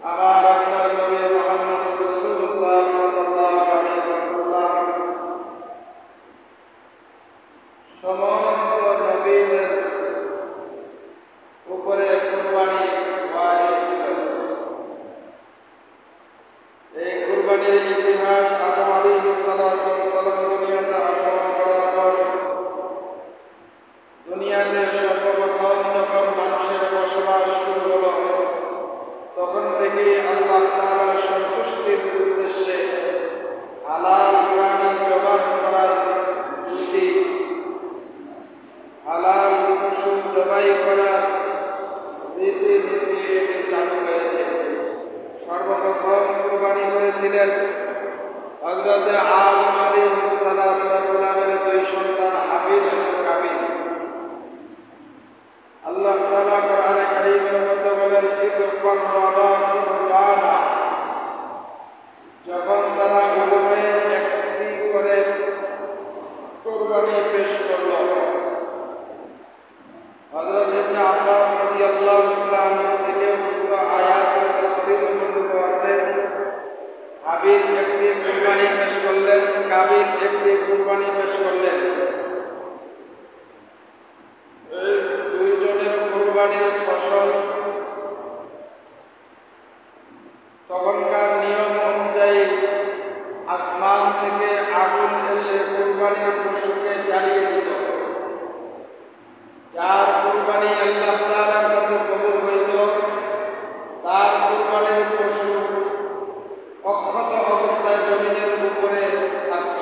আমার আপনার নবী মুহাম্মদ রাসূলুল্লাহ সাল্লাল্লাহু আলাইহি ওয়াসাল্লাম সমস্ত নবীদের উপরে কুরবানি ওয়াজিব ছিল। এই কুরবানির ইতিহাস আদম আলাইহিস সালাতু ওয়াস সালাম দুনিয়াতে আগমন করার পর দুনিয়াতে সর্বপ্রথম যখন মানুষের বসবাস শুরু হলো, তখন থেকে আল্লাহ তাআলার সন্তুষ্টির উদ্দেশ্যে হালাল প্রাণী জবাই করার নীতি, হালাল পশু জবাই করার রীতিনীতি চালু হয়েছে। সর্বপ্রথম কুরবানি করেছিলেন হযরত আদম আলাইহিস সালাতু ওয়াস সালামের দুই সন্তান হাবিল এবং কাবিল। আল্লাহ তাআলা কোরআনে কারীমের মধ্যে বলেন, যখন তারা উভয়ে একটি করে কুরবানি পেশ করল। হযরত ইবনে আব্বাস রাদিয়াল্লাহু তাআলা আনহু থেকে উক্ত আয়াতের তাফসীর বর্ণিত আছে, হাবিল একটি কুরবানি পেশ করলেন, কাবিল একটি কুরবানি পেশ করলেন। এই দুইজনের কুরবানির ফসল তখনকার নিয়ম অনুযায়ী আসমান থেকে আগুন এসে কুরবানির পশুকে জ্বালিয়ে দিত। যার কুরবানি আল্লাহ তাআলার কাছে কবুল হইত, তার কুরবানির পশু অক্ষত অবস্থায় জমিনের উপরে থাকত।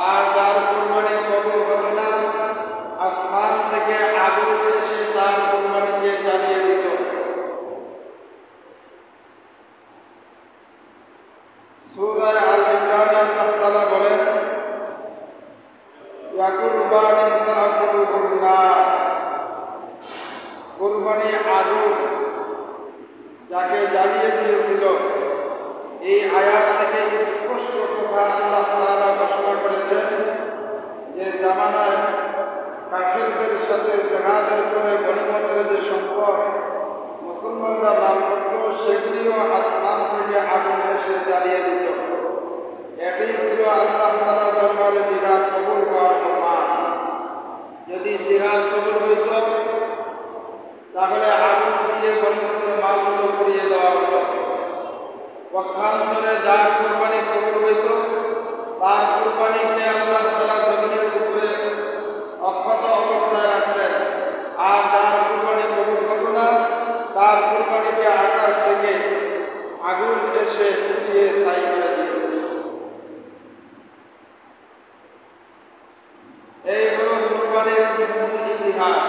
আর যার কুরবানি কবুল হতো না, আসমান থেকে আগুন এসে তার কুরবানিকে জ্বালিয়ে দিত। সূরা আল ইমরানে আল্লাহ তাআলা বলেন, ইয়া কুরবানি তাকুলুন নার, কুরবানি আগুন যাকে জ্বালিয়ে দিয়েছিল। এই আয়াত থেকে স্পষ্ট কথা আল্লাহ তাআলা ঘোষণা করেছেন যে জামানায় কাফিরদের সাথে জিহাদের করে গনিমতের যে সম্পদ মুসলমানরা লাভ করত, সেগুলিও আসমান থেকে আগুন এসে জ্বালিয়ে দিত। এটাই ছিল আল্লাহ তাআলার দরবারে জিহাদ কবুল হওয়ার প্রমাণ। যদি জিহাদ কবুল হইত, তাহলে আগুন দিয়ে গনিমতের মালগুলো পুড়িয়ে দেওয়া হতো। পক্ষান্তরে যার কুরবানি কবুল হইত, তার কুরবানিকে আল্লাহ তাআলা জমিনের উপরে অক্ষত অবস্থায় রাখতেন। আর যার কুরবানি কবুল হতো না, তার কুরবানিকে আকাশ থেকে আগুন এসে পুড়িয়ে ছাই করে দিত। এই হলো কুরবানির মূল ইতিহাস।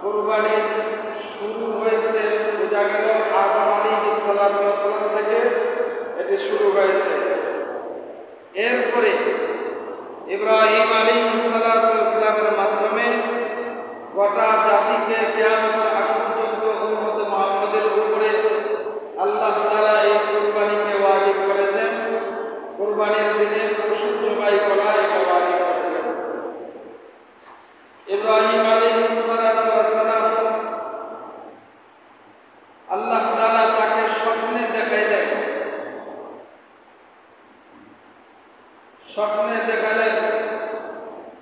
কুরবানি শুরু হয়েছে, বোঝা গেল আদম আলাইহিস সালাতু ওয়াস সালাম থেকে এটি শুরু হয়েছে। এরপরে ইব্রাহিম আলাইহিস সালাতু ওয়াস সালামের মাধ্যমে গোটা জাতিকে কিয়ামতের আগ পর্যন্ত উম্মতে মুহাম্মদের উপরে আল্লাহ তাআলা এই কুরবানিকে ওয়াজিব করেছেন। কুরবানির দিনে পশু জবাই করা এটা ওয়াজিব করেছেন। ইব্রাহিম আলাইহিস সালাতু ওয়াস সালাম আল্লাহ তাআলা তাকে স্বপ্নে দেখাইলেন। স্বপ্নে দেখালেন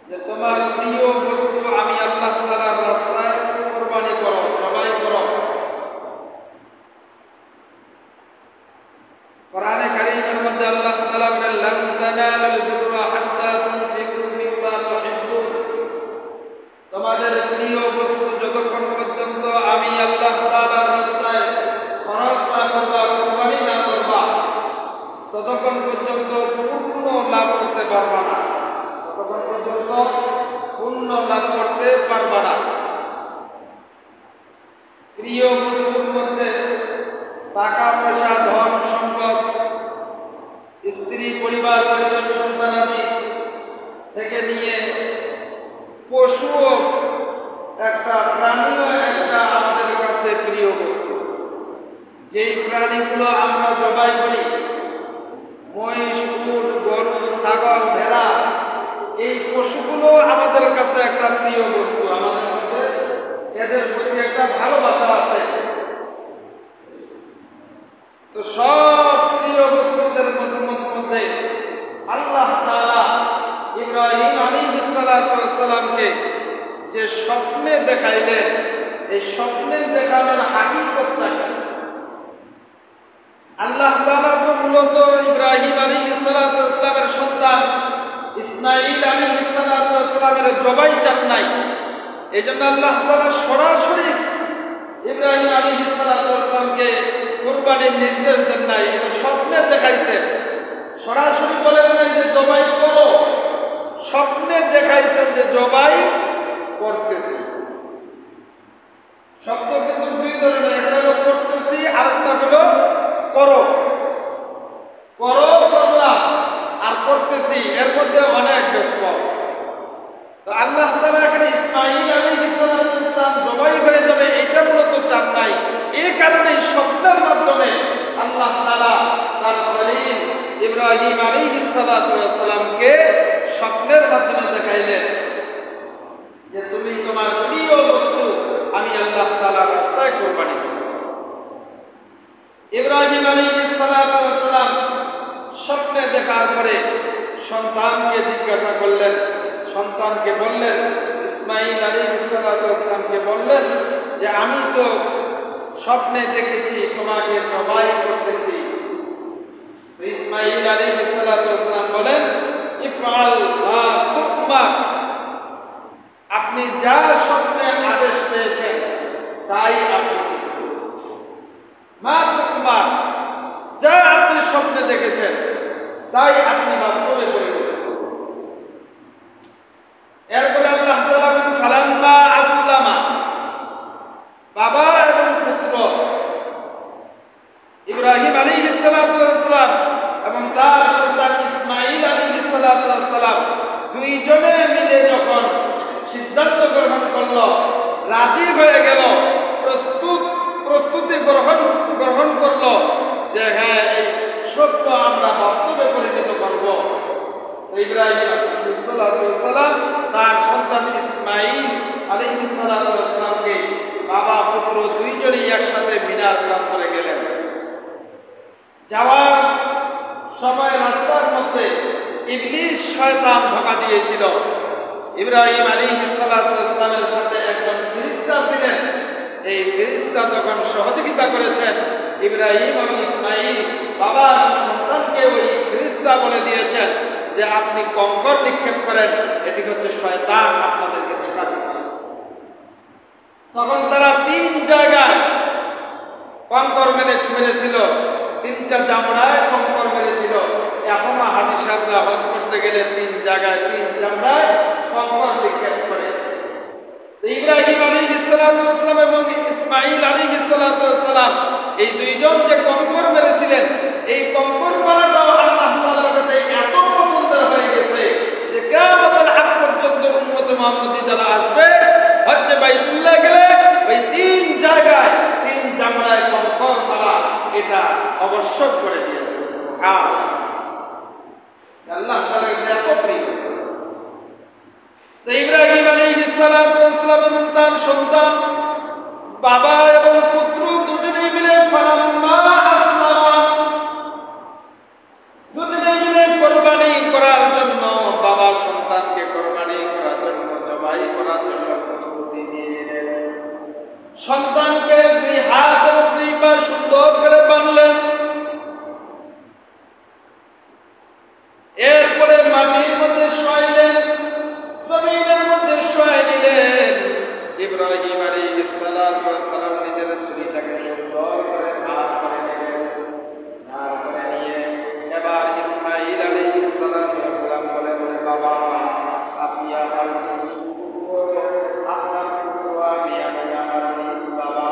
যে তোমার প্রিয় বস্তু আমি আল্লাহ তাআলার রাস্তায় কুরবানি করো, জবাই করো। কোরআনে কারীমের মধ্যে আল্লাহ তাআলা বলেন, লান তানালুল বিররা হাত্তা তুনফিকু মিম্মা তুহিব্বুন, তোমাদের প্রিয় বস্তু যতক্ষণ পর্যন্ত আমি আল্লাহ তাআলার রাস্তায় খরচ না করবা, কুরবানি না করবা, ততক্ষণ পর্যন্ত পূর্ণ লাভ করতে পারবা না। ততক্ষণ পর্যন্ত পূর্ণ লাভ করতে পারবা না। প্রিয় বস্তুর মধ্যে টাকা পয়সা, ধন সম্পদ, স্ত্রী, পরিবার, পরিজন, সন্তানাদি থেকে নিয়ে পশুও একটা, প্রাণীও একটা আমাদের কাছে প্রিয় বস্তু। যেই প্রাণীগুলো আমরা জবাই করি, মহিষ, উট, গরু, ছাগল, ভেড়া, এই পশুগুলো আমাদের কাছে একটা প্রিয় বস্তু। আমাদের মধ্যে এদের প্রতি একটা ভালোবাসা আছে। তো সব প্রিয় বস্তুদের মধ্যে আল্লাহ তাআলা ইব্রাহিম আলাইহিস সালামকে যে স্বপ্নে দেখাইলেন, এই স্বপ্নে দেখানোর হাকিকতটা কি? আল্লাহ তাআলা তো মূলত ইব্রাহিম আলাইহিস সালামের সন্তান ইসমাঈল আলাইহিস সালামের জবাই চান নাই। এই জন্য আল্লাহ তাআলা সরাসরি ইব্রাহিম আলাইহিস সালামকে কুরবানির নির্দেশ দেন নাই, এটা স্বপ্নে দেখাইছেন। সরাসরি বলেন নাই যে জবাই করো, স্বপ্নে দেখাইছেন যে জবাই করতেছি। শব্দ কিন্তু দুই ধরনের, একটা হলো করতেছি আর একটা হলো করো। করো করলাম আর করতেছি, এর মধ্যে অনেক ব্যস্ত। তো আল্লাহ তাআলা এখানে ইসমাঈল আলাইহিস সালাম জবাই হয়ে যাবে এটা মূলত চান নাই। এই কারণে স্বপ্নের মাধ্যমে আল্লাহ তাআলা তার খলিল ইব্রাহিম আলাইহিস সালামকে স্বপ্নের মাধ্যমে দেখাইলেন যে তুমি তোমার প্রিয় বস্তু আমি আল্লাহ তাআলার রাস্তায় কুরবানি করব। ইব্রাহিম আলাইহিস সালাম স্বপ্নে দেখার পরে সন্তানকে জিজ্ঞাসা করলেন, সন্তানকে বললেন, ইসমাঈল আলাইহিস সালামকে বললেন যে আমি তো স্বপ্নে দেখেছি তোমাকে জবাই করতেছি। ইসমাঈল আলাইহিস সালাম বলেন, ইফআল মা তুমার, আপনি যা স্বপ্নে আদেশ পেয়েছেন তাই আপনি মা তুমার, যা আপনি স্বপ্নে দেখেছেন তাই আপনি বাস্তবে পরিণত করুন। এরপরে আল্লাহ তাআলা বলেন, ফালাম্মা আসলামা, বাবা এবং পুত্র ইব্রাহিম আলাইহিস সালাম এবং তার সন্তান ইসমাঈল আলাইহিস সালাম দুইজনে মিলে যখন সিদ্ধান্ত গ্রহণ করল, রাজি হয়ে গেল, প্রস্তুতি গ্রহণ করলো যে হ্যাঁ এই সত্য আমরা বাস্তবে পরিণত করব। ইব্রাহিম আলাইহিস সালাম তার সন্তান ইসমাঈল আলাইহিস সালামকে বাবা পুত্র দুইজনেই একসাথে মিনার প্রান্তরে গেলেন। যাওয়ার সময় রাস্তার মধ্যে ইবলিস শয়তান ধোঁকা দিয়েছিল। ইব্রাহিম আলাইহিস সালামের সাথে একজন ফেরেশতা ছিলেন, এই ফেরেশতা যখন সহযোগিতা করেছেন ইব্রাহিম এবং ইসমাঈল বাবা এবং সন্তানকে, ওই ফেরেশতা বলে দিয়েছেন যে আপনি কঙ্কর নিক্ষেপ করেন, এটি হচ্ছে শয়তান আপনাদেরকে ধোঁকা দিচ্ছে। তখন তারা 3 জায়গায় কঙ্কর মেরেছিল, 3টা চামড়ায় কঙ্কর মেরেছিল। এখনো হাজী সাহেবরা হজ করতে গেলে 3 জায়গায় 3 চামড়ায় কঙ্কর নিক্ষেপ করে। ইব্রাহিম আলাইহিস সালাম এবং ইসমাঈল আলাইহিস সালাম এই দুইজন যে কঙ্কর মেরেছিলেন, এই কঙ্কর মারাটাও আল্লাহ তাআলার কাছে এত পছন্দের হয়ে গেছে যে কিয়ামতের আগ পর্যন্ত উম্মতে মুহাম্মদী যারা আসবে হজ্জে বাইতুল্লাহ গেলে ওই 3 জায়গায় 3 চামড়ায় কঙ্কর মারা এটা আবশ্যক করে দিয়েছে। সুবহানাল্লাহ, আল্লাহ তাআলার কাছে এত প্রিয়। ইব্রাহিম আলাইহিস সালাম এবং তার সন্তান বাবা এবং পুত্র দুজনেই মিলে ফালাম্মা আসলামা, দুজনেই মিলে কুরবানি করার জন্য, বাবা সন্তানকে কুরবানি করার জন্য, জবাই করার জন্য প্রস্তুতি নিয়ে নিলেন। সন্তানকে 2 হাত এবং 2 পা সুন্দর করে বাঁধলেন। এরপরে মাটির মধ্যে শোয়াইলেন, জমিনের মধ্যে শোয়াই নিলেন। ইব্রাহিম আলাইহিস সালাম নিজের ছুরিটাকে সুন্দর করে ধার করে নিলেন। ধার করে নিয়ে এবার ইসমাঈল আলাইহিস সালাম বলে বলে, বাবা আপনি আমার আপনার পুত্র, আমি আমার নিজ বাবা,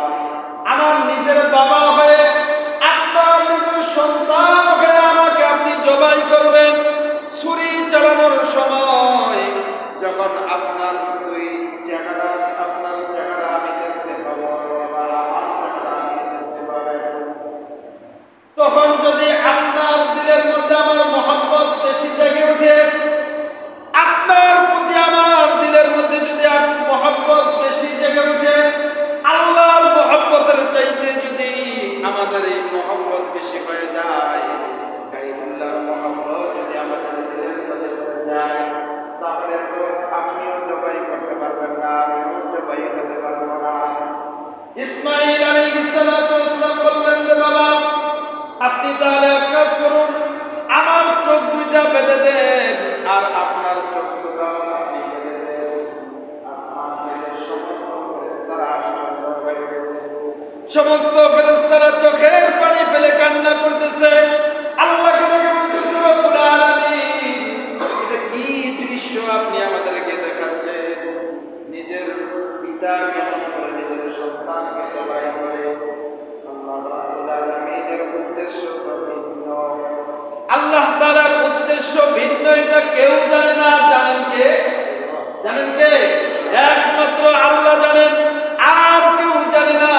আমার নিজের বাবা হয়ে আপনার নিজের সন্তান হয়ে আমাকে আপনি জবাই করবেন। ছুরি চালানোর সময় যখন আপনার 2 চেহারা, আপনার চেহারা আমি দেখতে পাবো, আমার চেহারা আমি দেখতে পাবো, তখন যদি আপনার দিলের মধ্যে আমার মহব্বত বেশি জেগে ওঠে, আপনার প্রতি আমার দিলের মধ্যে যদি মহব্বত বেশি জেগে ওঠে, আল্লাহর মহব্বতের চাইতে যদি আমাদের এই মহব্বত বেশি হয়ে যায়, গায়রুল্লাহর মহব্বত যদি আমাদের দিলের মধ্যে পড়ে যায়, তাহলে তো আপনিও জবাই করতে পারবেন না, আমিও জবাই করতে পারবো না। ইসমাঈল আলাইহিস সালাতু ওয়াস সালাম বললেন যে বাবা, আপনি তাহলে এক কাজ করুন, আমার চোখ দুইটা বেঁধে দেন আর আপনার চোখ দুটাও আপনি বেঁধে দেন। আসমান থেকে সমস্ত ফেরেশতারা আশ্চর্য হয়ে গেছে, সমস্ত ফেরেশতারা চোখের পানি ফেলে কান্না করতেছে, আল্লাহকে ডেকে বলতেছে রব্বুল আলামিন, এটা কি দৃশ্য আপনি আমাদেরকে দেখাচ্ছেন? নিজের পিতা কেমন করে নিজের সন্তানকে জবাই করে? আল্লাহ রাব্বুল আলামিনের উদ্দেশ্য তো ভিন্ন, আল্লাহ তাআলার উদ্দেশ্য ভিন্ন, এটা কেউ জানে না। জানেন কে? জানেন কে? একমাত্র আল্লাহ জানেন, আর কেউ জানে না।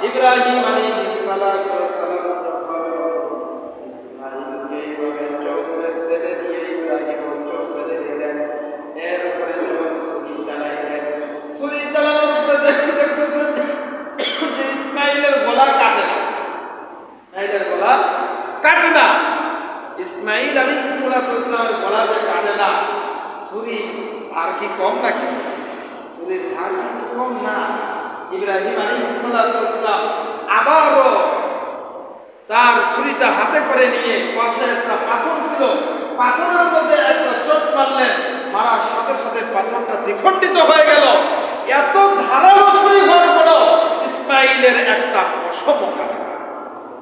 ইব্রাহিম আলাইহিস সালাতু ওয়াস সালাম যখন ইসমাঈলকে এইভাবে চোখ বেঁধে দিয়ে ইব্রাহিম চোখ বেঁধে দিলেন, এরপরে যখন ছুরি চালাইলেন, ছুরি চালানোর পরে দেখতেছেন যে ইসমাঈলের গলা কাটে না, ইসমাঈলের গলা কাটে না। ইসমাঈল আলাইহিস সালাতু ওয়াস সালামের গলা যে কাটে না, ছুরি ধার কি কম নাকি? ছুরির ধার কিন্তু কম না। ইব্রাহিম আলাইহিস সালাতু ওয়াস সালাম আবারও তার ছুরিটা হাতে করে নিয়ে, পাশে একটা পাথর ছিল, পাথরের মধ্যে একটা চোট মারলেন, মারার সাথে সাথে পাথরটা দ্বিখণ্ডিত হয়ে গেল। এত ধারালো ছুরি হওয়ার পরও ইসমাঈলের একটা পশমও কাটে না।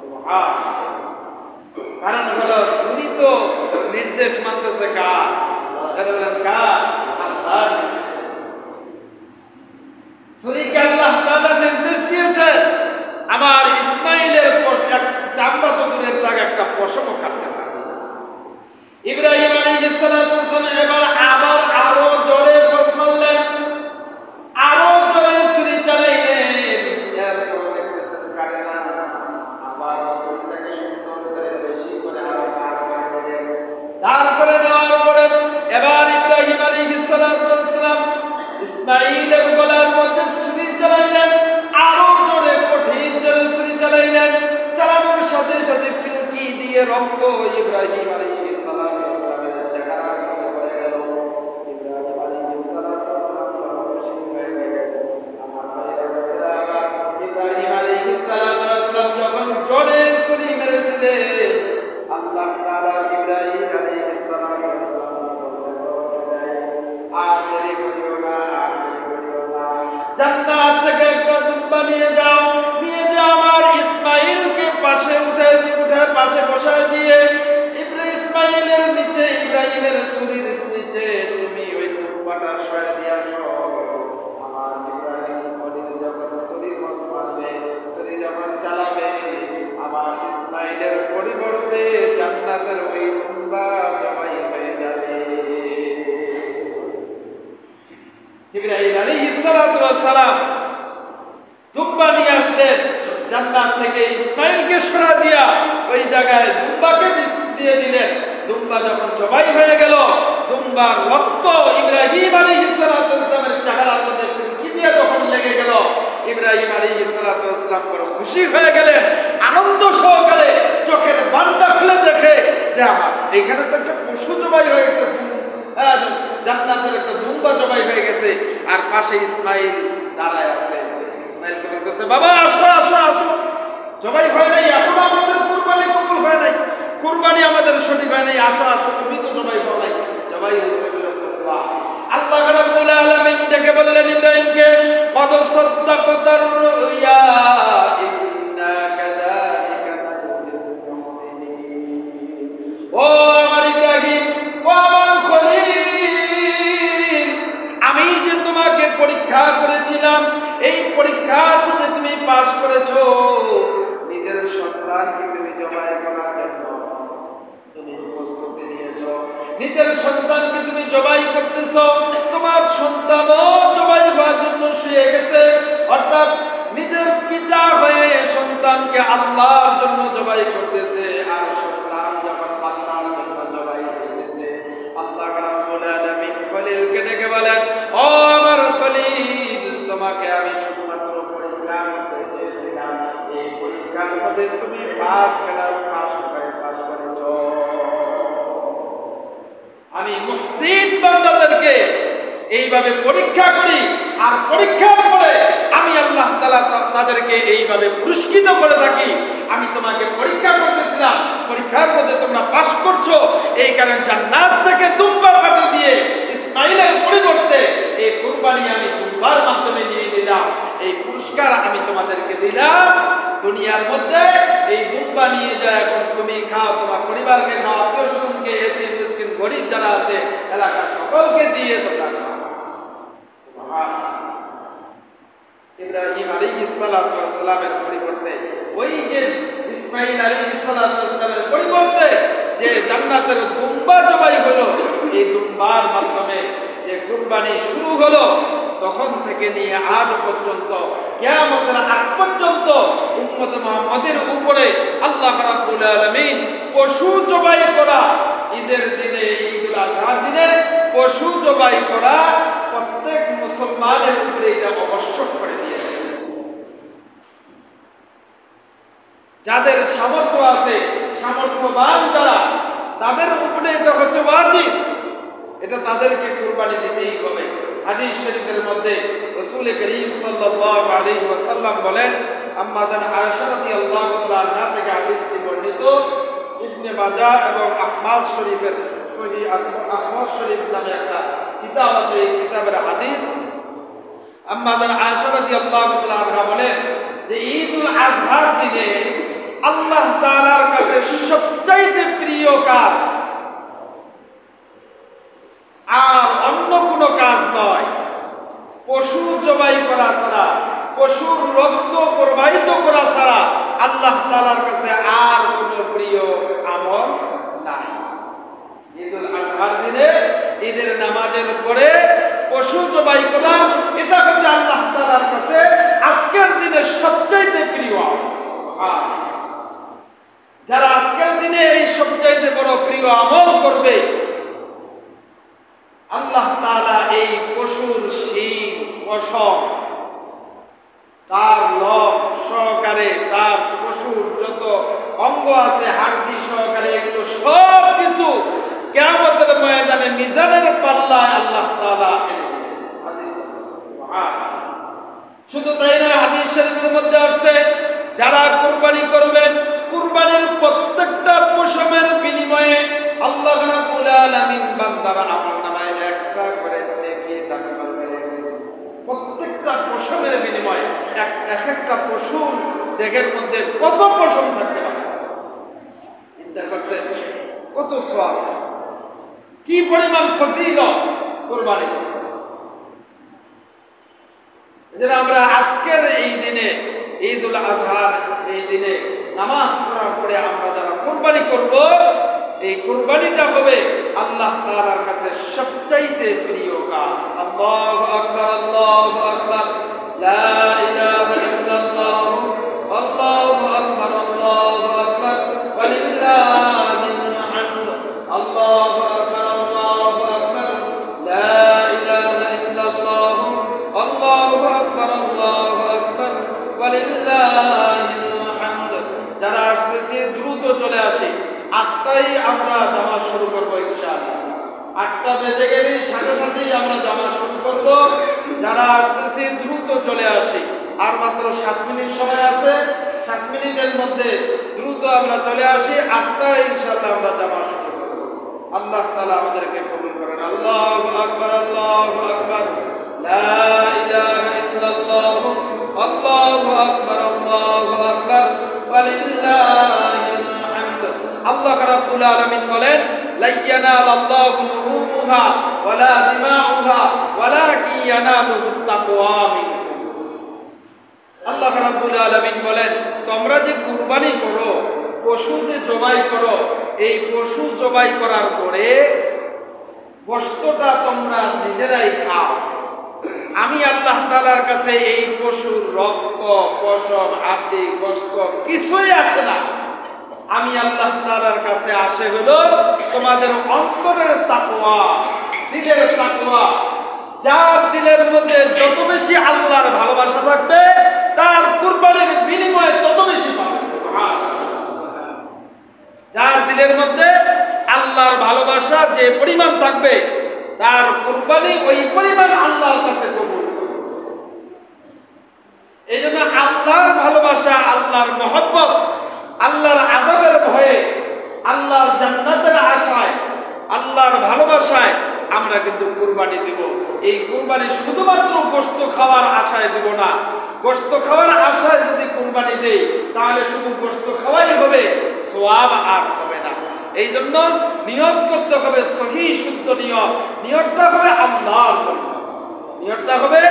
সুবহানাল্লাহ। কারণ হলো ছুরি তো নির্দেশ মানতেছে কার? কার? আল্লাহর নির্দেশ। ছুরিকে আল্লাহ তাআলা নির্দেশ দিয়েছেন, আমার ইসমাঈলের চামড়া তো দূরের জায়গা, একটা পশমও কাটতে পারবে না। ইব্রাহিম আলাইহিস সালাতু ওয়াস সালাম এবার আবার আরো জোরে ফস মারলেন, আরো জোরে ছুরি চালাইলেন, এরপর দেখতেছেন কাটে না। আবার ছুরিটাকে সুন্দর করে বেশি করে আরো ধার করে দিলেন, ধার করে দেওয়ার পরে এবার ইব্রাহিম আলাইহিস সালাতু ওয়াস সালাম ইসমাঈলের গলার মধ্যে ছুরি চালাইলেন, আরো জোরে কঠিন জোরে ছুরি চালাইলেন। চালানোর সাথে সাথে ফিলকি দিয়ে রক্ত ইব্রাহিম আলাইহিস সালাতু ওয়াস সালামের চেহারার মধ্যে পড়ে গেল। ইব্রাহিম আলাইহিস সালাতু ওয়াস সালাম খুশি হয়ে গেলেন। আমার ভাইরা, ইব্রাহিম আলাইহিস সালাতু ওয়াস সালাম যখন জোরে ছুরি মেরেছিলেন, আল্লাহ তাআলা ইব্রাহিম আলাইহিস সালাতু ওয়াস সালামকে বললেন, আর দেরি করিও না, আর দেরি করিও না, জান্নাত থেকে একটা দুম্বা নিয়ে যাও, নিয়ে যাও, আমার ইসমাঈলকে পাশে উঠে পাশে বসায় দিয়ে ইসমাঈলের নিচে, ইব্রাহিমের ছুরির নিচে তুমি ওই দুম্বাটা সরিয়ে দিয়ে আসো। আমার ইব্রাহিম খলিল যখন ছুরি মারবে, ছুরি যখন চালাবে, আমার ইসমাঈলের পরিবর্তে জান্নাতের ওই দুম্বা জবাই হয়ে যাবে। ইব্রাহিম আলাইহিস সালাতু ওয়াস সালাম দুম্বা নিয়ে আসলেন, জান্নাত থেকে ইসমাঈলকে সরা দিয়া ওই জায়গায় দুম্বাকে দিয়ে দিলেন। দুম্বা যখন জবাই হয়ে গেল, দুম্বার রক্ত ইব্রাহিম আলাইহিস সালাতু ওয়াস সালামের চেহারার মধ্যে ফিলকি দিয়ে যখন লেগে গেল, ইব্রাহিম আলাইহিস সালাতু ওয়াস সালাম বড় খুশি হয়ে গেলেন, আনন্দ সহকারে চোখের বান্ডা খুলে দেখে যে এখানে তো একটা পশু জবাই হয়ে গেছে, জান্নাতের একটা দুম্বা জবাই হয়ে গেছে, আর পাশে ইসমাঈল দাঁড়ায় আছে। ইসমাঈলকে বলতেছে, বাবা আসো আসো আসো, জবাই হয় নাই, এখনো আমাদের কুরবানি কবুল হয় নাই, কুরবানি আমাদের সঠিক হয় নাই, আসো আসো, তুমি তো জবাই করো নাই, জবাই হয়েছে বলে বলবা। আল্লাহ রাব্বুল আলামিন ডেকে বললেন ইব্রাহিমকে, কদ সাদ্দাকতার রুয়া ইন্না কাযালিকা নাজিল মুহসিনিন। ও আমার ইব্রাহিম, ও আমার খলিল, আমি যে তোমাকে পরীক্ষা করেছিলাম, এই পরীক্ষার মধ্যে তুমি পাশ করেছো। নিজের সন্তানকে তুমি জবাই করার জন্য তুমি প্রস্তুতি নিয়েছো, নিজের সন্তানকে তুমি জবাই করতেছো, তোমার সন্তানও জবাই হওয়ার জন্য শুয়ে গেছে, অর্থাৎ নিজের পিতা হয়ে সন্তানকে আল্লাহর জন্য জবাই করতেছে, আর সন্তান যখন আল্লাহর জন্য জবাই করতেছে, আল্লাহ রাব্বুল আলামিন খলিলকে ডেকে বলেন, ও আমার খলিল, তোমাকে আমি শুধুমাত্র পরীক্ষা করতে চেয়েছিলাম, এই পরীক্ষার মধ্যে তুমি পাস ক্লাস পাস করেছো। আমি মুহসিন বান্দাদেরকে এইভাবে পরীক্ষা করি, আর পরীক্ষার পরে আমি আল্লাহ তাআলা তাদেরকে এইভাবে পুরস্কৃত করে থাকি। আমি তোমাকে পরীক্ষা করতেছিলাম, পরীক্ষার মধ্যে তোমরা পাস করছো, এই কারণে জান্নাত থেকে দুম্বা পাঠিয়ে দিয়ে ইসমাইলের পরিবর্তে এই কুরবানি আমি দুম্বার মাধ্যমে নিয়ে নিলাম। এই পুরস্কার আমি তোমাদেরকে দিলাম। দুনিয়ার মধ্যে এই দুম্বা নিয়ে যায়, এখন তুমি খাও, তোমার পরিবারকে খাও, আত্মীয় স্বজনকে, এতিম মিসকিন গরিব যারা আছে এলাকার সকলকে দিয়ে তোমরা খাও। ইব্রাহিম আলাইহিস সালাতু ওয়াস সালামের পরিবর্তে, ওই যে ইসমাঈল আলাইহিস সালাতু ওয়াস সালামের পরিবর্তে যে জান্নাতের দুম্বা জবাই হলো, এই দুম্বার মাধ্যমে যে কুরবানি শুরু হলো, তখন থেকে নিয়ে আজ পর্যন্ত কিয়ামতের আগ পর্যন্ত উম্মত মুহাম্মাদের উপরে আল্লাহ রাব্বুল আলামিন পশু জবাই করা, ঈদের দিনে, ঈদুল আজহার দিনে পশু জবাই করা প্রত্যেক মুসলমানের উপরে এটা আবশ্যক করে দিয়েছে। যাদের সামর্থ্য আছে, সামর্থ্যবান যারা, তাদের উপরে এটা হচ্ছে ওয়াজিব, এটা তাদেরকে কুরবানি দিতেই হবে। হাদিস শরীফের মধ্যে রাসূল করিম সাল্লাল্লাহু আলাইহি ওয়াসাল্লাম বলেন, আম্মা জান আয়েশা রাদিয়াল্লাহু তাআলা আনহা থেকে হাদিসটি বর্ণিত, ইবনে মাজাহ এবং আহমদ শরীফের সহিহ আহমদ শরীফ নামে একটা কিতাব আছে, এই কিতাবের হাদিস। আম্মা জান আয়েশা রাদিয়াল্লাহু তাআলা আনহা বলেন যে ঈদুল আজহার দিনে আল্লাহ তাআলার কাছে সবচাইতে প্রিয় কাজ আর অন্য কোনো কাজ নয়, পশু জবাই করা ছাড়া, পশুর রক্ত প্রবাহিত করা ছাড়া আল্লাহ তাআলার কাছে আর কোনো প্রিয় আমল নাই। ঈদুল আজহার দিনে ঈদের নামাজের পরে পশু জবাই করা, এটা হচ্ছে আল্লাহ তাআলার কাছে আজকের দিনে সবচাইতে প্রিয় আমল। যারা আজকের দিনে এই সবচাইতে বড় প্রিয় আমল করবে, আল্লাহ তাআলা এই পশুর শিং, পশম, তার নখ সহকারে, তার পশুর যত অঙ্গ আছে হাড়ি সহকারে, এগুলো সব কিছু কিয়ামতের ময়দানে মিজানের পাল্লায় আল্লাহ তাআলা এনে দিবেন। শুধু তাই না, হাদিস শরীফের মধ্যে আসছে যারা কুরবানি করবেন, কুরবানির প্রত্যেকটা পশমের বিনিময়ে আল্লাহ রাব্বুল আলামিন বান্দার আমলনামায় একটা করে নেকি দান করবেন। প্রত্যেকটা পশমের বিনিময়ে একটা পশুর দেহের মধ্যে কত পশম থাকতে পারে, চিন্তা করছেন? কত সওয়াব, কি পরিমাণ ফজিলত কুরবানি। যেটা আমরা আজকের এই দিনে, ঈদুল আজহার এই দিনে নামাজ পড়ার পরে আমরা যারা কুরবানি করব, এই কুরবানিটা হবে আল্লাহ তাআলার কাছে সবচাইতে প্রিয় কাজ। আল্লাহু আকবার, আল্লাহু আকবার, লা ইলাহা ইল্লাল্লাহ, আল্লাহু আকবার, আল্লাহু আকবার, ওয়ালিল্লাহিল হামদ, আল্লাহু আকবার, আল্লাহু আকবার, লা ইলাহা ইল্লাল্লাহ, আল্লাহু আকবার, আল্লাহু আকবার, ওয়ালিল্লাহিল হামদ। যারা আসতেছে দ্রুত চলে আসে, 8টায় আমরা জামাত শুরু করবো ইনশাআল্লাহ। 8টা বেজে গেলেই সাথে সাথেই আমরা জামাত শুরু করব। যারা আসতেছে দ্রুত চলে আসে, আর মাত্র 7 মিনিট সময় আছে, 7 মিনিটের মধ্যে দ্রুত আমরা চলে আসি। 8টায় ইনশাআল্লাহ আমরা জামাত শুরু করব। আল্লাহ তাআলা আমাদেরকে কবুল করেন। আল্লাহু আকবার, আল্লাহু আকবার, লা ইলাহা ইল্লাল্লাহ, আল্লাহু আকবার, আল্লাহু আকবার, ওয়ালিল্লাহিল হামদ। আল্লাহ রাব্বুল আলামিন বলেন, লা ইয়ানালাল্লাহু লুহুমুহা ওয়ালা দিমাউহা ওয়ালাকিন ইয়ানালুহুত তাকওয়া মিনকুম। আল্লাহ রাব্বুল আলামিন বলেন, তোমরা যে কুরবানি করো, পশু যে জবাই করো, এই পশু জবাই করার পরে গোশতটা তোমরা নিজেরাই খাও। আমি আল্লাহ তাআলার কাছে এই পশুর রক্ত, পশম, হাড়ি, গোশত কিছুই আসে না। আমি আল্লাহ তাআলার কাছে আসে হলো তোমাদের অন্তরের তাকওয়া, দিলের তাকওয়া। যার দিলের মধ্যে যত বেশি আল্লাহর ভালোবাসা থাকবে, তার কুরবানির বিনিময়ে তত বেশি পাবে। সুবহানাল্লাহ। দিলের মধ্যে আল্লাহর ভালোবাসা যে পরিমাণ থাকবে তার কুরবানি ওই পরিমাণ আল্লাহর কাছে কবুল। এই জন্য আল্লাহর ভালোবাসা, আল্লাহর মহব্বত, আল্লাহর আযাবের ভয়ে, আল্লাহর জান্নাতের আশায়, আল্লাহর ভালোবাসায় আমরা কিন্তু কুরবানি দিব। এই কুরবানি শুধুমাত্র গোশত খাওয়ার আশায় দিব না। গোশত খাওয়ার আশায় যদি কুরবানি দেই তাহলে শুধু গোশত খাওয়াই হবে, সওয়াব আর হবে না। এই জন্য নিয়ত করতে হবে সহিহ শুদ্ধ নিয়ত। নিয়তটা হবে আল্লাহর জন্য, নিয়তটা হবে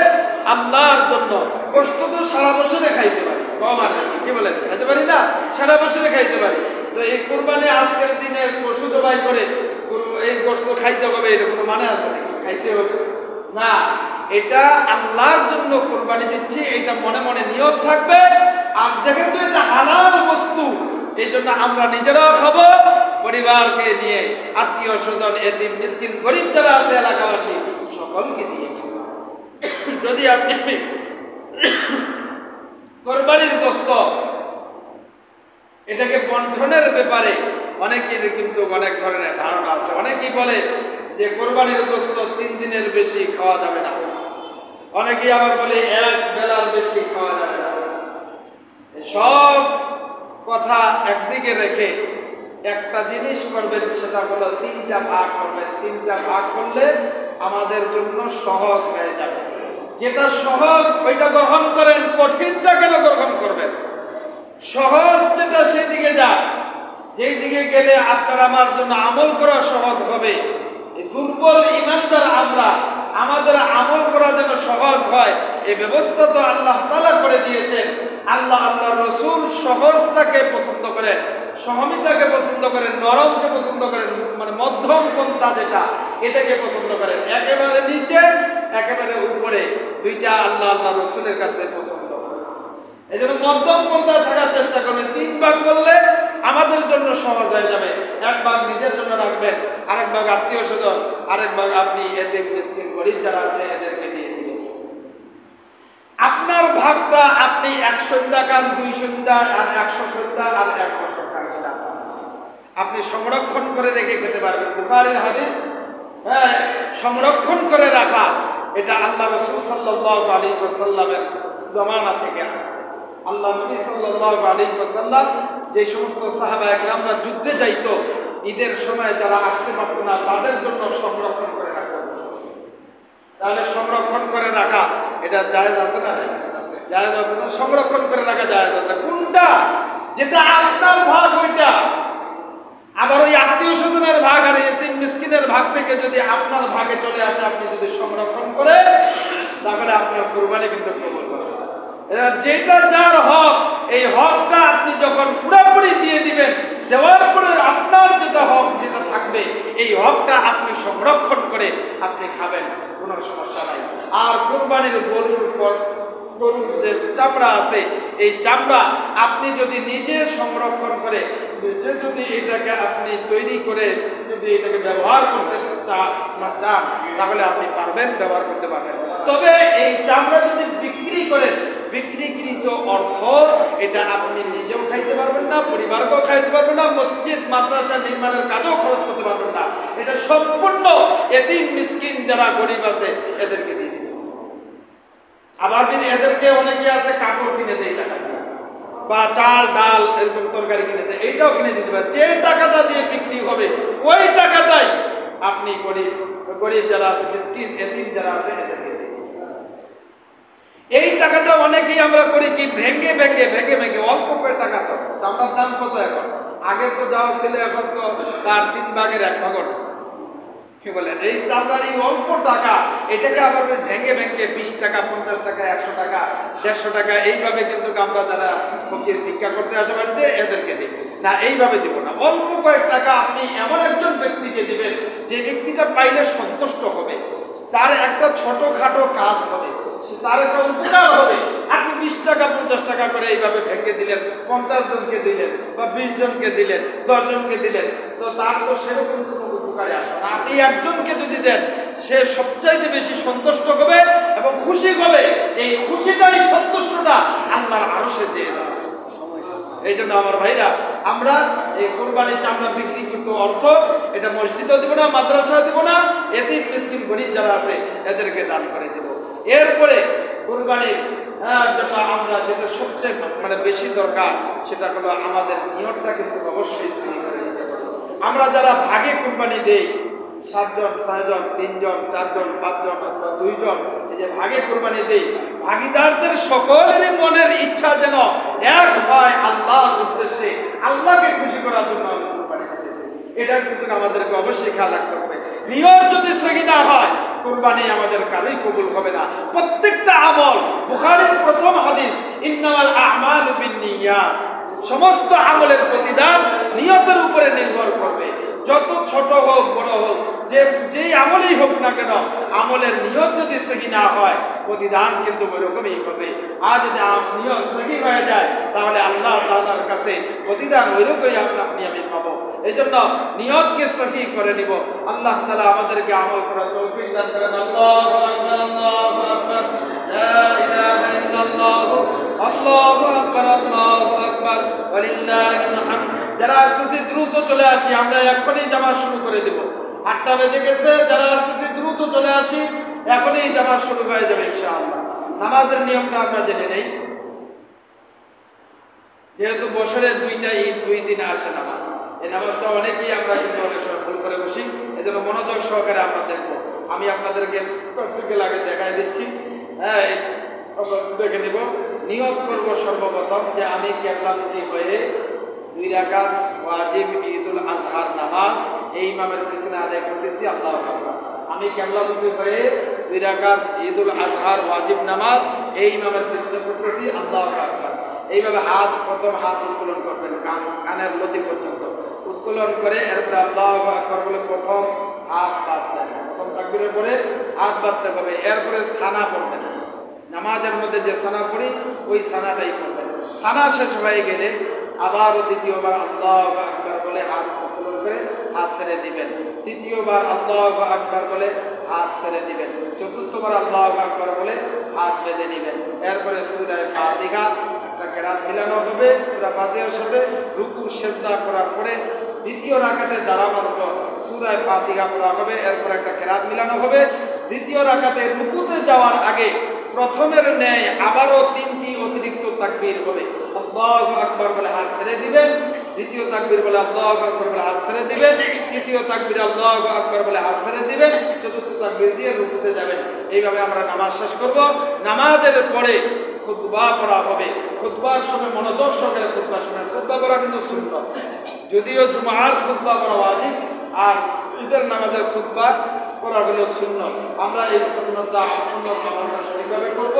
আল্লাহর জন্য। গোশত তো সারা বছরে খাইতে পারি, কম আছে কি বলেন, খাইতে পারি না, সারা বছরে খাইতে পারি। তো এই কুরবানি আজকের দিনে পশু জবাই করে এই গোশত খাইতে হবে, এটা কোনো মানে আছে নাকি? খাইতে হবে না। এটা আল্লাহর জন্য কুরবানি দিচ্ছি, এটা মনে মনে নিয়ত থাকবে। আর যেহেতু এটা হালাল বস্তু, এই জন্য আমরা নিজেরাও খাবো, পরিবারকে নিয়ে, আত্মীয় স্বজন, এতিম মিসকিন গরিব যারা আছে এলাকাবাসী সকলকে দিয়ে খাবো। যদি আপনি কোরবানির গোশত এটাকে বন্টনের ব্যাপারে অনেকের কিন্তু অনেক ধরনের ধারণা আছে। অনেকেই বলে যে কোরবানির গোশত 3 দিনের বেশি খাওয়া যাবে না, অনেকেই আবার বলে 1 বেলার বেশি খাওয়া যাবে না। সব কথা একদিকে রেখে একটা জিনিস করবেন, সেটা হলো 3টা ভাগ করবেন। 3টা ভাগ করলে আমাদের জন্য সহজ হয়ে যাবে। যেটা সহজ ওইটা গ্রহণ করেন, কঠিনটা কেন গ্রহণ করবেন? সহজ যেটা সেই দিকে যান, যেই দিকে গেলে আপনার আমার জন্য আমল করা সহজ হবে। দুর্বল ইমানদার আমরা, আমাদের আমল করা যেন সহজ হয় এই ব্যবস্থা তো আল্লাহ তাআলা করে দিয়েছেন। আল্লাহ আল্লাহর রাসূল সহজটাকে পছন্দ করেন, সহমিতাকে পছন্দ করেন, নরমকে পছন্দ করেন, মানে মধ্যম পন্থা যেটা এটাকে পছন্দ করেন। একেবারে নিচে একেবারে উপরে দুইটা আল্লাহ আল্লাহর রাসূলের কাছে পছন্দ করেন। এই জন্য মধ্যম পন্থায় থাকার চেষ্টা করবেন। 3 ভাগ করলে আমাদের জন্য সহজ হয়ে যাবে। 1 ভাগ নিজের জন্য রাখবেন, আরেক ভাগ আত্মীয় স্বজন, আরেক ভাগ আপনি এতিম মিসকিন গরিব যারা আছে এদেরকে দিয়ে দিবেন। আপনার ভাগটা আপনি 1 সন্ধ্যা খান, 2 সন্ধ্যা, আর 100 সন্ধ্যা, আর 1 বছর খান, সেটা আপনি সংরক্ষণ করে রেখে খেতে পারবেন। বুখারীর হাদিস, হ্যাঁ, সংরক্ষণ করে রাখা এটা আল্লাহ রাসূল সাল্লাল্লাহু আলাইহি ওয়াসাল্লামের জামানা থেকে আসে। আল্লাহ নবী সাল্লাল্লাহু আলাইহি ওয়াসাল্লাম যে সমস্ত সাহাবা একরামরা যুদ্ধে যাইতো, ঈদের সময় যারা আসতে পারতো না তাদের জন্য সংরক্ষণ করে রাখা। তাহলে সংরক্ষণ করে রাখা এটা জায়েজ আছে না? জায়েজ আছে না? সংরক্ষণ করে রাখা জায়েজ আছে। কোনটা? যেটা আপনার ভাগ ওইটা। আবার ওই আত্মীয় স্বজনের ভাগ আর এতিম মিসকিনের ভাগ থেকে যদি আপনার ভাগে চলে আসে, আপনি যদি সংরক্ষণ করে, তাহলে আপনার কুরবানি কিন্তু কবুল হবে। যেটা যার হক, এই হকটা আপনি যখন পুরোপুরি দিয়ে দিবেন, দেওয়ার পরে আপনার যেটা হক যেটা থাকবে, এই হকটা আপনি সংরক্ষণ করে আপনি খাবেন, কোনো সমস্যা নাই। আর কুরবানির গরুর যে চামড়া আছে, এই চামড়া আপনি যদি নিজে সংরক্ষণ করে, নিজে যদি এটাকে আপনি তৈরি করে যদি এটাকে ব্যবহার করতে চান, তাহলে আপনি পারবেন, ব্যবহার করতে পারবেন। তবে এই চামড়া যদি বিক্রি করেন, বিক্রিকৃত অর্থ এটা আপনি নিজেও খাইতে পারবেন না, পরিবারকেও খাইতে পারবেন না, মসজিদ মাদ্রাসা নির্মাণের কাজেও খরচ করতে পারবেন না। এটা সম্পূর্ণ এতিম মিসকিন যারা গরিব আছে এদেরকে দিয়ে দিবেন। আবার যদি এদেরকে অনেকে আছে কাপড় কিনে দেয় টাকা দিয়ে, বা চাল ডাল এরকম তরকারি কিনে দেয়, এইটাও কিনে দিতে পারে। যে টাকাটা দিয়ে বিক্রি হবে ওই টাকাটাই আপনি গরিব যারা আছে, মিসকিন এতিম যারা আছে এদেরকে দিয়ে দিতে পারেন। এই টাকাটা অনেকেই আমরা করি কি, ভেঙে ভেঙে ভেঙে ভেঙে অল্প করে টাকা। তো চামড়ার দাম কত এখন? আগে তো যাওয়া ছিল, এখন তো তার 3 ভাগের 1 ভাগ। কি বলেন? এই চামড়ার এই অল্প টাকা, এটাকে আবার ভেঙে ভেঙে 20 টাকা, 50 টাকা, 100 টাকা, 150 টাকা, এইভাবে কিন্তু আমরা যারা ফকির ভিক্ষা করতে আসে বাড়িতে এদেরকে দিই না, এইভাবে দিব না। অল্প কয়েক টাকা আপনি এমন একজন ব্যক্তিকে দিবেন যে ব্যক্তিটা পাইলে সন্তুষ্ট হবে, তার একটা ছোটখাটো কাজ হবে, তার একটা উপকার হবে। আপনি 20 টাকা 50 টাকা করে এইভাবে ভেঙে দিলেন, 50 জনকে দিলেন, বা 20 জনকে দিলেন, 10 জনকে দিলেন, তো তার তো সেরকম কোনো উপকারে আসে না। আপনি একজনকে যদি দেন, সে সবচাইতে বেশি সন্তুষ্ট হবে এবং খুশি হবে। এই খুশিটাই সন্তুষ্টটা আল্লাহর আরশে যে সময় এই জন্য আমার ভাইরা, আমরা এই কুরবানির চামড়া বিক্রি করতে অর্থ এটা মসজিদও দিব না, মাদ্রাসাও দিব না, এতিম মিসকিন গরিব যারা আছে এদেরকে দান করে দেব। এরপরে কুরবানির জন্য আমরা যেটা সবচেয়ে বেশি দরকার সেটা হলো আমাদের নিয়তটা কিন্তু অবশ্যই সহি করে নিতে হবে। আমরা যারা ভাগে কুরবানি দেই, 7 জন 6 জন 3 জন 4 জন 5 জন অথবা 2 জন, এই যে ভাগে কুরবানি দেই, ভাগীদারদের সকলেরই মনের ইচ্ছা যেন এক হয় আল্লাহর উদ্দেশ্যে, আল্লাহকে খুশি করার জন্য আমরা কুরবানি দিতেছি। এটা কিন্তু আমাদেরকে অবশ্যই খেয়াল রাখতে হবে। নিয়ত যদি সহি না হয়, কুরবানি আমাদের কারোই কবুল হবে না। প্রত্যেকটা আমল, বুখারীর প্রথম হাদিস, ইন্নামাল আ'মালু বিন্নিয়াত, সমস্ত আমলের প্রতিদান নিয়তের উপরে নির্ভর করবে। যত ছোট হোক বড় হোক, যেই আমলই হোক না কেন, আমলের নিয়ত যদি সহি না হয়, প্রতিদান কিন্তু ওইরকমই হবে। আর যদি নিয়ত সহি হয়ে যায়, তাহলে আল্লাহ তাআলার কাছে প্রতিদান ওইরকমই আপনি আমি পাবো। এই জন্য নিয়তকে সহি করে নিব। আল্লাহ তাআলা আমাদেরকে আমল করার তৌফিক দান করেন। আল্লাহু আকবার, আল্লাহু আকবার, লা ইলাহা ইল্লাল্লাহ, আল্লাহু আকবার, আল্লাহু আকবার, ওয়ালিল্লাহিল হামদ। যারা আসতেছি দ্রুত চলে আসি, আমরা এখনই জামাত শুরু করে দেব। 8টা বেজে গেছে, যারা আসতেছি দ্রুত চলে আসি, এখনই জামাত শুরু হয়ে যাবে ইনশাআল্লাহ। নামাজের নিয়মটা আমরা জেনে নেই। যেহেতু বছরে 2টা ঈদ, 2 দিনে আসে নামাজ, এই নামাজটা অনেকেই আমরা কিন্তু অনেক সময় ভুল করে বসি। এজন্য মনোযোগ সহকারে আমরা দেখবো। আমি আপনাদেরকে প্র্যাকটিক্যাল আগে দেখাই দিচ্ছি। হ্যাঁ, দেখে নিব। নিয়ত করব সর্বপ্রথম যে আমি কেবলামুখী হয়ে 2 রাকাত ওয়াজিব ঈদুল আজহার নামাজ এই ইমামের পিছনে আদায় করতেছি। আল্লাহু আকবার। আমি কেবলামুখী হয়ে 2 রাকাত ঈদুল আজহার ওয়াজিব নামাজ এই ইমামের পিছনে করতেছি। আল্লাহু আকবার। এইভাবে প্রথম হাত উত্তোলন করবেন, কানের লতি পর্যন্ত উত্তোলন করে এরপরে আল্লাহু আকবার বলে প্রথম হাত বাঁধবেন। প্রথম তাকবীরের পরে হাত বাঁধতে হবে। এরপরে সানা পড়বেন। নামাজের মধ্যে যে সানা পড়ি ওই সানাটাই পড়বেন। সানা শেষ হয়ে গেলে আবারও দ্বিতীয়বার আল্লাহু আকবার বলে হাত উত্তোলন করে হাত ছেড়ে দিবেন। তৃতীয়বার আল্লাহু আকবার বলে হাত ছেড়ে দিবেন। চতুর্থবার আল্লাহু আকবার বলে হাত বেঁধে নেবেন। এরপরে সূরা ফাতিহা একটা কেরাত মিলানো হবে। সূরা ফাতিহার সাথে রুকু সিজদা করার পরে দ্বিতীয় রাকাতে দাঁড়ানোর পর সূরা ফাতিহা পড়া হবে। এরপর একটা কেরাত মিলানো হবে। দ্বিতীয় রাকাতে রুকুতে যাওয়ার আগে প্রথমের ন্যায় আবারও 3টি অতিরিক্ত তাকবীর হবে। আল্লাহু আকবার বলে হাত ছেড়ে দিবেন। দ্বিতীয় তাকবীর বলে আল্লাহু আকবার বলে হাত ছেড়ে দিবেন। তৃতীয় তাকবীর আল্লাহু আকবার বলে হাত ছেড়ে দিবেন। চতুর্থ তাকবীর দিয়ে রুকুতে যাবেন। এইভাবে আমরা নামাজ শেষ করব। নামাজের পরে খুতবা পড়া হবে। খুতবার সময় মনোযোগ সহকারে খুতবা শুনেন। খুতবা পড়া কিন্তু সুন্নাত, যদিও জুমার খুতবা পড়া ওয়াজিব, আর ঈদের নামাজের খুতবা করা হলো সুন্নাত। আমরা এই সুন্নাতটা আমলটা সঠিকভাবে করব।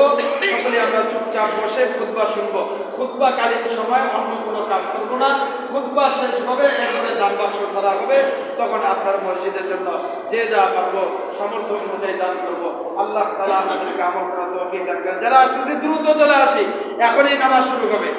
সকলে আমরা চুপচাপ বসে খুতবা শুনবো। খুতবা কালীন সময় অন্য কোনো কাজ করবো না। খুতবা শেষ হবে, এরপরে দান বাক্স ছাড়া হবে। তখন আপনার মসজিদের জন্য যে যা পারবো সামর্থ্য অনুযায়ী দান করবো। আল্লাহ তাআলা আমাদেরকে আমল করার তৌফিক দান করেন। যারা আসছে দ্রুত চলে আসি, এখনই নামাজ শুরু হবে।